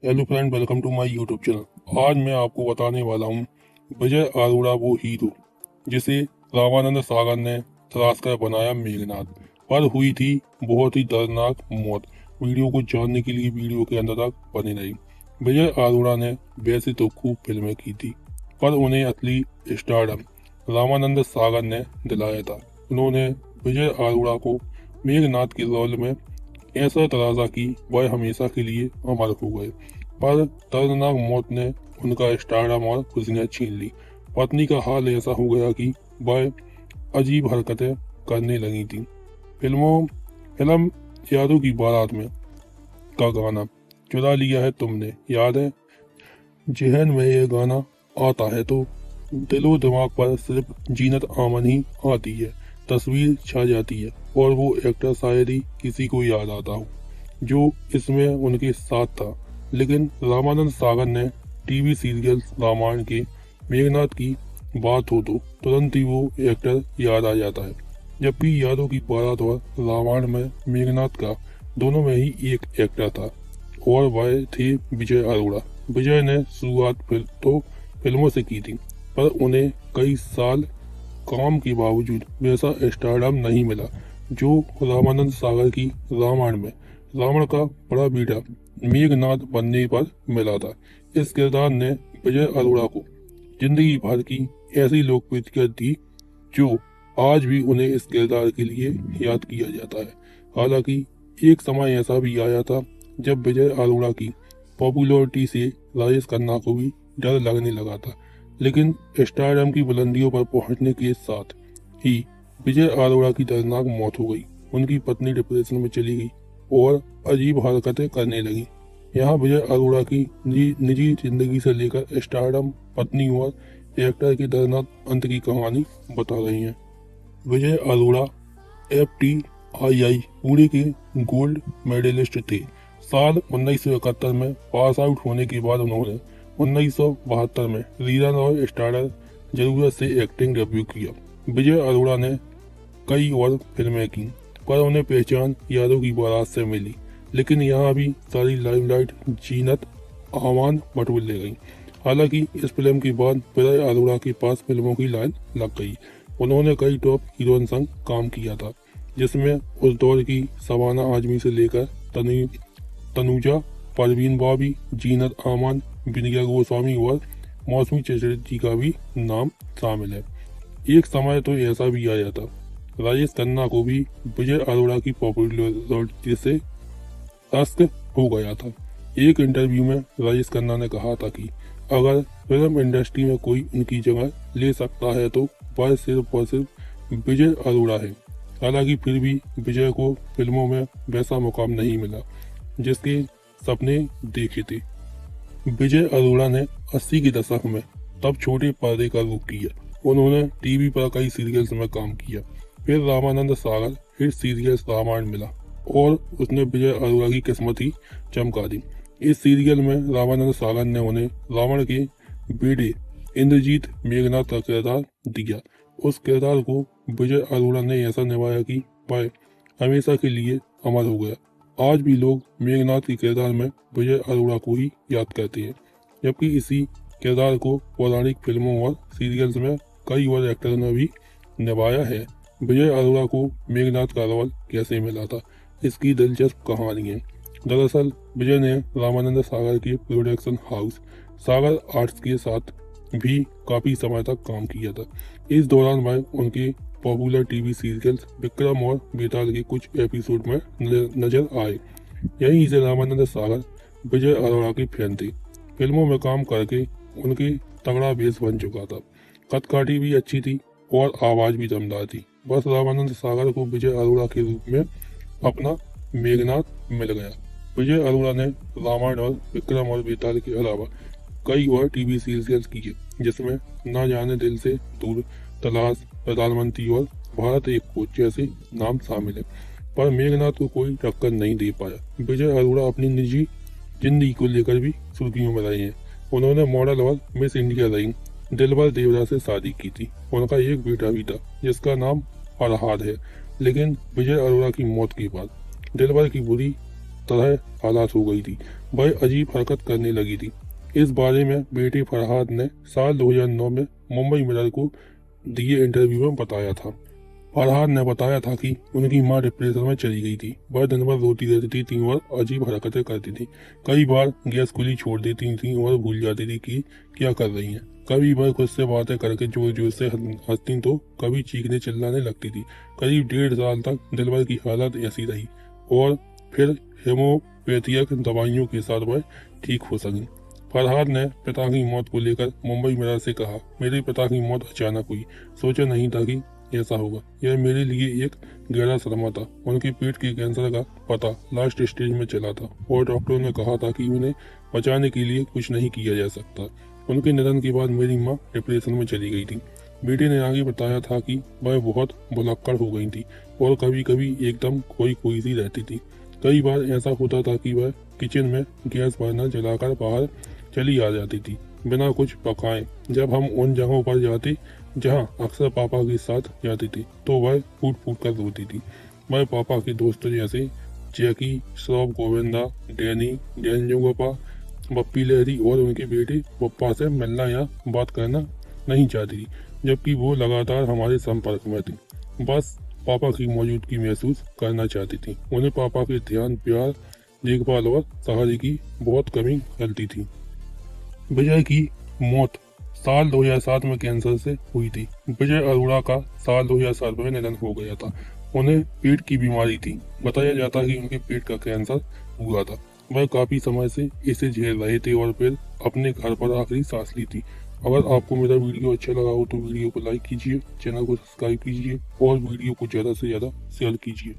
Hello friend, welcome to my YouTube channel. आज मैं आपको बताने वाला हूँ विजय अरोड़ा वो हीरो जिसे रामानंद सागर ने तराश कर बनाया मेघनाथ, पर हुई थी बहुत ही दर्दनाक मौत। वीडियो को जानने के लिए वीडियो के अंत तक बने रही। विजय अरोड़ा ने वैसे तो खूब फिल्में की थी, पर उन्हें असली स्टारडम रामानंद सागर ने दिलाया था। उन्होंने विजय अरोड़ा को मेघनाथ के रोल में ऐसा तराजा कि वह हमेशा के लिए अमर हो गए। पर दर्दनाक मौत ने उनका स्टारडम और खुशियां छीन ली। पत्नी का हाल ऐसा हो गया कि वह अजीब हरकतें करने लगी थी। फिल्मों फिल्म यादों की बारात में का गाना चुरा लिया है तुमने, याद है? जहन में ये गाना आता है तो दिलो दिमाग पर सिर्फ जीनत आमन ही आती है। तस्वीर छा जाती है और वो एक्टर शायद ही किसी को याद आता हो जो इसमें उनके साथ था। लेकिन रामानंद सागर ने टीवी सीरियल रामायण के मेघनाथ की बात हो तो तुरंत ही वो एक्टर याद आ जाता है। जबकि यादों की बारात और रामायण में मेघनाथ का दोनों में ही एक एक्टर था और वह थे विजय अरोड़ा। विजय ने शुरुआत फिल्मों से की थी, पर उन्हें कई साल काम के बावजूद वैसा स्टारडम नहीं मिला जो रामानंद सागर की रामायण में रावण का बड़ा बेटा मेघनाथ बनने पर मिला था। इस किरदार ने विजय अरोड़ा को जिंदगी भर की ऐसी लोकप्रियता दी जो आज भी उन्हें इस किरदार के लिए याद किया जाता है। हालांकि एक समय ऐसा भी आया था जब विजय अरोड़ा की पॉपुलैरिटी से राजेश खन्ना को भी डर लगने लगा था। लेकिन स्टारडम की बुलंदियों पर पहुंचने के साथ ही विजय अरोड़ा की दर्दनाक मौत हो गई। उनकी पत्नी डिप्रेशन में चली गई और अजीब हरकतें करने लगी। यहाँ विजय अरोड़ा की निजी जिंदगी से लेकर स्टारडम, पत्नी और एक्टर के दर्दनाक अंत की कहानी बता रही है। विजय अरोड़ा FTII पूरे के गोल्ड मेडलिस्ट थे। साल 1971 में पास आउट होने के बाद उन्होंने 1972 में रीरन और स्टारर जरूरत से एक्टिंग डेब्यू किया। विजय अरोड़ा ने कई और फिल्में की, पर उन्हें पहचान यादों की बारात से मिली। लेकिन यहाँ भी सारी लाइमलाइट जीनत आमान बटोर ले गई। हालांकि इस फिल्म के बाद विजय अरोड़ा के पास फिल्मों की लाइन लग गई। उन्होंने कई टॉप हीरोइन संग काम किया था, जिसमें उस दौर की शबाना आजमी से लेकर तनुजा, परवीन बाबी, जीनत आमान, विनया गोस्वामी और मौसमी चटर्जी का भी नाम शामिल है। एक समय तो ऐसा भी आया था राजेश खन्ना को भी विजय अरोड़ा की पॉपुलैरिटी से अस्त हो गया था। एक इंटरव्यू में राजेश खन्ना ने कहा था कि अगर फिल्म इंडस्ट्री में कोई उनकी जगह ले सकता है तो वह सिर्फ और सिर्फ विजय अरोड़ा है। हालांकि फिर भी विजय को फिल्मों में वैसा मुकाम नहीं मिला जिसके सपने देखे थे। विजय अरोड़ा ने 80 के दशक में तब छोटे पर्दे का रुख किया। उन्होंने टीवी पर कई सीरियल्स में काम किया। फिर रामानंद सागर हिट सीरियल रामायण मिला और उसने विजय अरोड़ा की किस्मत ही चमका दी। इस सीरियल में रामानंद सागर ने उन्हें रावण के बेटे इंद्रजीत मेघनाथ का किरदार दिया। उस किरदार को विजय अरोड़ा ने ऐसा निभाया कि वह हमेशा के लिए अमर हो गया। आज भी लोग मेघनाथ के किरदार में विजय अरोड़ा को ही याद करते हैं, जबकि इसी किरदार को पौराणिक फिल्मों और सीरियल्स में कई और एक्टरों ने भी निभाया है। विजय अरोड़ा को मेघनाथ का रोल कैसे मिला था, इसकी दिलचस्प कहानी है। दरअसल विजय ने रामानंद सागर के प्रोडक्शन हाउस सागर आर्ट्स के साथ भी काफी समय तक काम किया था। इस दौरान वह उनके पॉपुलर टीवी सीरियल्स विक्रम और बेताल के कुछ एपिसोड में नजर आए। यहीं से रामानंद सागर विजय अरोड़ा के फैन थे। फिल्मों में काम करके उनके तगड़ा बेस बन चुका था। कदकाठी भी अच्छी थी और आवाज भी दमदार थी। बस रामानंद सागर को विजय अरोड़ा के रूप में अपना मेघनाथ मिल गया। विजय अरोड़ा ने रामायण और विक्रम और बेताल के अलावा कई और टीवी सीरियल्स किए, जिसमें ना जाने दिल से दूर, तलाश, प्रधानमंत्री और भारत एक खोज जैसे नाम शामिल है। पर मेघनाथ को कोई टक्कर नहीं दे पाया। विजय अरोड़ा अपनी निजी जिंदगी को लेकर भी सुर्खियों में रहे हैं। उन्होंने मॉडल और मिस इंडिया रही दिलबर देवरा से शादी की थी। उनका एक बेटा भी था जिसका नाम फरहाद है। लेकिन विजय अरोड़ा की मौत के बाद दिलबर की बुरी तरह हालात हो गई थी। वह अजीब हरकत करने लगी थी। इस बारे में बेटे फरहाद ने साल 2009 में मुंबई मिरर को दिए इंटरव्यू में बताया था। फरहाद ने बताया था कि उनकी मां डिप्रेशन में चली गई थी। वह दिन भर रोती रहती थी, 3 बार अजीब हरकतें करती थी। कई बार गैस खुली छोड़ देती थी और भूल जाती थी कि क्या कर रही हैं। कभी वह खुद से बातें करके जोर जोर से हंसती तो कभी चीखने चिल्लाने लगती थी। करीब 1.5 साल तक दिलबर की हालत ऐसी रही और फिर हेमोपैथिक दवाइयों के साथ वह ठीक हो सकी। फरहाद ने पिता की मौत को लेकर मुंबई मिरर से कहा, मेरे पिता की मौत अचानक हुई, सोचा नहीं था कि ऐसा होगा। यह मेरे लिए एक गहरा सदमा था। उनके पेट के कैंसर का पता लास्ट स्टेज में चला था और डॉक्टरों ने कहा था कि उन्हें बचाने के लिए कुछ नहीं किया जा सकता। उनके निधन के बाद मेरी माँ डिप्रेशन में चली गई थी। बेटे ने आगे बताया था कि वह बहुत भुलक्कड़ हो गई थी और कभी कभी एकदम खोई खोई सी रहती थी। कई बार ऐसा होता था कि वह किचन में गैस बर्नर जलाकर बाहर चली आ जाती थी बिना कुछ पकाए। जब हम उन जगहों पर जाते जहां अक्सर पापा के साथ जाती थी तो वह फूट फूट कर रोती थी। वह पापा के दोस्तों जैसे जैकी, श्रॉफ गोविंदा, डैनी, डैन जोगोपा, बप्पी लहरी और उनके बेटे पप्पा से मिलना या बात करना नहीं चाहती थी, जबकि वो लगातार हमारे संपर्क में थी। बस पापा की मौजूदगी महसूस करना चाहती थी। उन्हें पापा के ध्यान, प्यार, देखभाल और सहारे की बहुत कमी खलती थी। विजय की मौत साल 2007 में कैंसर से हुई थी। विजय अरोड़ा का साल 2007 में निधन हो गया था। उन्हें पेट की बीमारी थी। बताया जाता है कि उनके पेट का कैंसर हुआ था। वह काफी समय से इसे झेल रहे थे और फिर अपने घर पर आखिरी सांस ली थी। अगर आपको मेरा वीडियो अच्छा लगा हो तो वीडियो को लाइक कीजिए, चैनल को सब्सक्राइब कीजिए और वीडियो को ज़्यादा से ज़्यादा शेयर कीजिए।